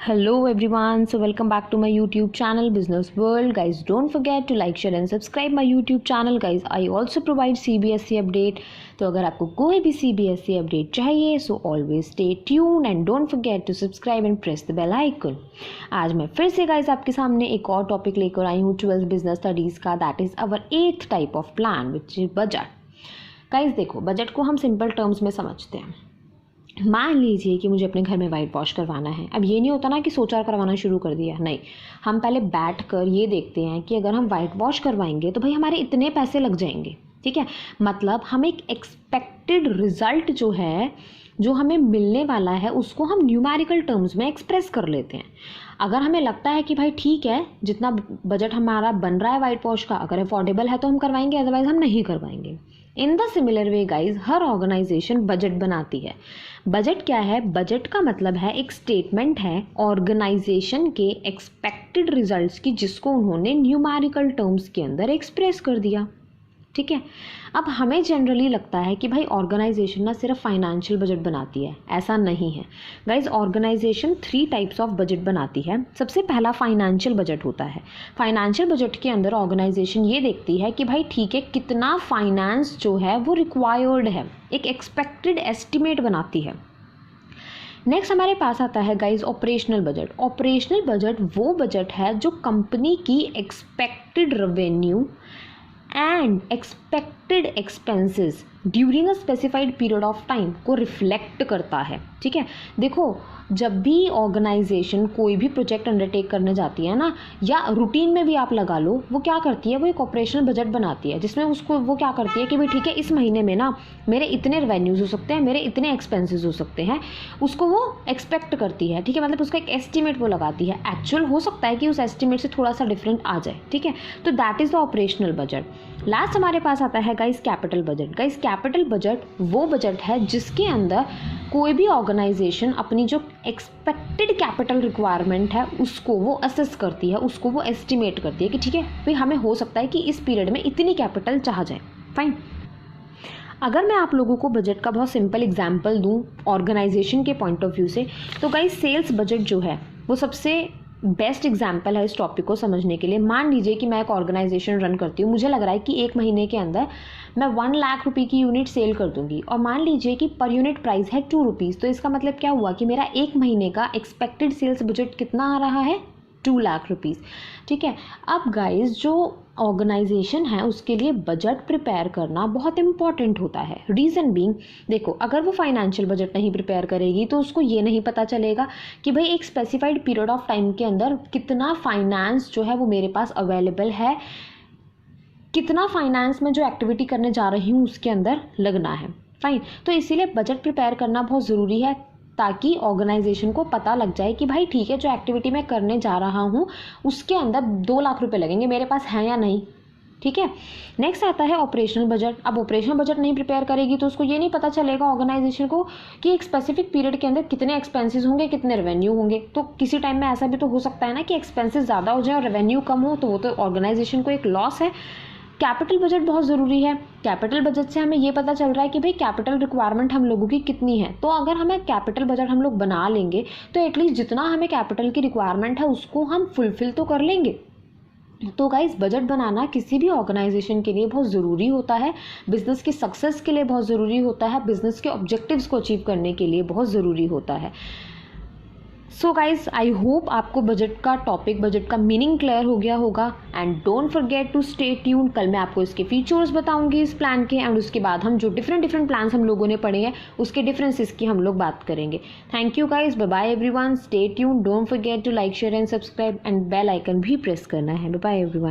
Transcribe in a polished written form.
Hello everyone, so welcome back to my YouTube channel Business World. Guys, don't forget to like, share and subscribe my YouTube channel. Guys, I also provide CBSE update. तो अगर आपको कोई भी CBSE update चाहिए so always stay tuned and don't forget to subscribe and press the bell icon. आज मैं फिर से guys आपके सामने एक और टॉपिक लेकर आई हूँ 12th बिजनेस स्टडीज़ का. That is our 8th type of plan which is budget. Guys देखो, बजट को हम सिंपल टर्म्स में समझते हैं. मान लीजिए कि मुझे अपने घर में वाइट वॉश करवाना है. अब ये नहीं होता ना कि सोचा करवाना शुरू कर दिया, नहीं. हम पहले बैठ कर ये देखते हैं कि अगर हम वाइट वॉश करवाएंगे तो भाई हमारे इतने पैसे लग जाएंगे. ठीक है, मतलब हम एक एक्सपेक्टेड रिजल्ट जो है, जो हमें मिलने वाला है, उसको हम न्यूमेरिकल टर्म्स में एक्सप्रेस कर लेते हैं. अगर हमें लगता है कि भाई ठीक है, जितना बजट हमारा बन रहा है वाइट वॉश का, अगर अफोर्डेबल है तो हम करवाएंगे, अदरवाइज हम नहीं करवाएंगे. In the similar way guys, हर ऑर्गेनाइजेशन बजट बनाती है. बजट क्या है? बजट का मतलब है एक स्टेटमेंट है ऑर्गेनाइजेशन के एक्सपेक्टेड रिजल्ट्स की, जिसको उन्होंने न्यूमेरिकल टर्म्स के अंदर एक्सप्रेस कर दिया. ठीक है. अब हमें जनरली लगता है कि भाई ऑर्गेनाइजेशन ना सिर्फ फाइनेंशियल बजट बनाती है. ऐसा नहीं है guys. Organisation 3 types of budget बनाती है. सबसे पहला फाइनेंशियल बजट होता है. फाइनेंशियल बजट के अंदर ऑर्गेनाइजेशन ये देखती है कि भाई ठीक है, कितना फाइनेंस जो है वो रिक्वायर्ड है, एक एक्सपेक्टेड एस्टिमेट बनाती है. नेक्स्ट हमारे पास आता है guys operational budget. Operational budget वो बजट है जो कंपनी की expected revenue and expected expenses during a specified period of time को रिफ्लेक्ट करता है. ठीक है, देखो जब भी ऑर्गेनाइजेशन कोई भी प्रोजेक्ट अंडरटेक करने जाती है ना, या रूटीन में भी आप लगा लो, वो क्या करती है, वो एक ऑपरेशनल बजट बनाती है, जिसमें उसको वो क्या करती है कि भाई ठीक है, इस महीने में ना मेरे इतने रेवेन्यूज हो सकते हैं, मेरे इतने एक्सपेंसेस हो सकते हैं, उसको वो एक्सपेक्ट करती है. ठीक है, मतलब उसका एक एस्टिमेट वो लगाती है. एक्चुअल हो सकता है कि उस एस्टिमेट से थोड़ा सा डिफरेंट आ जाए. ठीक है, तो that is the operational budget. Last हमारे पास आता है guys capital budget. Guys capital budget वो बजट है जिसके अंदर कोई भी ऑर्गेनाइजेशन अपनी जो एक्सपेक्टेड कैपिटल रिक्वायरमेंट है उसको वो असेस करती है, उसको वो एस्टिमेट करती है कि ठीक है भाई हमें हो सकता है कि इस पीरियड में इतनी कैपिटल चाह जाए. फाइन. अगर मैं आप लोगों को बजट का बहुत सिंपल एग्जांपल दूं ऑर्गेनाइजेशन के पॉइंट ऑफ व्यू से, तो गाइस सेल्स बजट जो है वो सबसे बेस्ट एग्जाम्पल है इस टॉपिक को समझने के लिए. मान लीजिए कि मैं एक ऑर्गेनाइजेशन रन करती हूँ. मुझे लग रहा है कि एक महीने के अंदर मैं 1 लाख रुपये की यूनिट सेल कर दूंगी, और मान लीजिए कि पर यूनिट प्राइस है 2 रुपीज़. तो इसका मतलब क्या हुआ कि मेरा एक महीने का एक्सपेक्टेड सेल्स बजट कितना आ रहा है? 2 लाख रुपीज़. ठीक है. अब गाइज जो ऑर्गेनाइजेशन है उसके लिए बजट प्रिपेयर करना बहुत इंपॉर्टेंट होता है. रीज़न बीइंग, देखो अगर वो फाइनेंशियल बजट नहीं प्रिपेयर करेगी तो उसको ये नहीं पता चलेगा कि भाई एक स्पेसिफाइड पीरियड ऑफ टाइम के अंदर कितना फाइनेंस जो है वो मेरे पास अवेलेबल है, कितना फाइनेंस में जो एक्टिविटी करने जा रही हूँ उसके अंदर लगना है. फाइन. तो इसीलिए बजट प्रिपेयर करना बहुत ज़रूरी है, ताकि ऑर्गेनाइजेशन को पता लग जाए कि भाई ठीक है, जो एक्टिविटी मैं करने जा रहा हूँ उसके अंदर 2 लाख रुपए लगेंगे, मेरे पास है या नहीं. ठीक है. नेक्स्ट आता है ऑपरेशनल बजट. अब ऑपरेशनल बजट नहीं प्रिपेयर करेगी तो उसको ये नहीं पता चलेगा ऑर्गेनाइजेशन को कि एक स्पेसिफिक पीरियड के अंदर कितने एक्सपेंसेस होंगे, कितने रेवेन्यू होंगे. तो किसी टाइम में ऐसा भी तो हो सकता है ना कि एक्सपेंसेस ज़्यादा हो जाए और रेवेन्यू कम हो, तो वो तो ऑर्गेनाइजेशन को एक लॉस है. कैपिटल बजट बहुत ज़रूरी है. कैपिटल बजट से हमें ये पता चल रहा है कि भाई कैपिटल रिक्वायरमेंट हम लोगों की कितनी है. तो अगर हमें कैपिटल बजट हम लोग बना लेंगे तो एटलीस्ट जितना हमें कैपिटल की रिक्वायरमेंट है उसको हम फुलफिल तो कर लेंगे. तो गाइस बजट बनाना किसी भी ऑर्गेनाइजेशन के लिए बहुत ज़रूरी होता है, बिजनेस की सक्सेस के लिए बहुत ज़रूरी होता है, बिजनेस के ऑब्जेक्टिव्स को अचीव करने के लिए बहुत ज़रूरी होता है. सो गाइज आई होप आपको बजट का टॉपिक, बजट का मीनिंग क्लियर हो गया होगा. And don't forget to stay tuned. कल मैं आपको इसके फीचर्स बताऊंगी इस प्लान के, एंड उसके बाद हम जो डिफरेंट प्लान्स हम लोगों ने पढ़े हैं उसके डिफरेंसेस की हम लोग बात करेंगे. Thank you guys. Bye bye everyone. Stay tuned. Don't forget to like, share and subscribe, and bell icon भी प्रेस करना है. बाय बाय एवरीवन.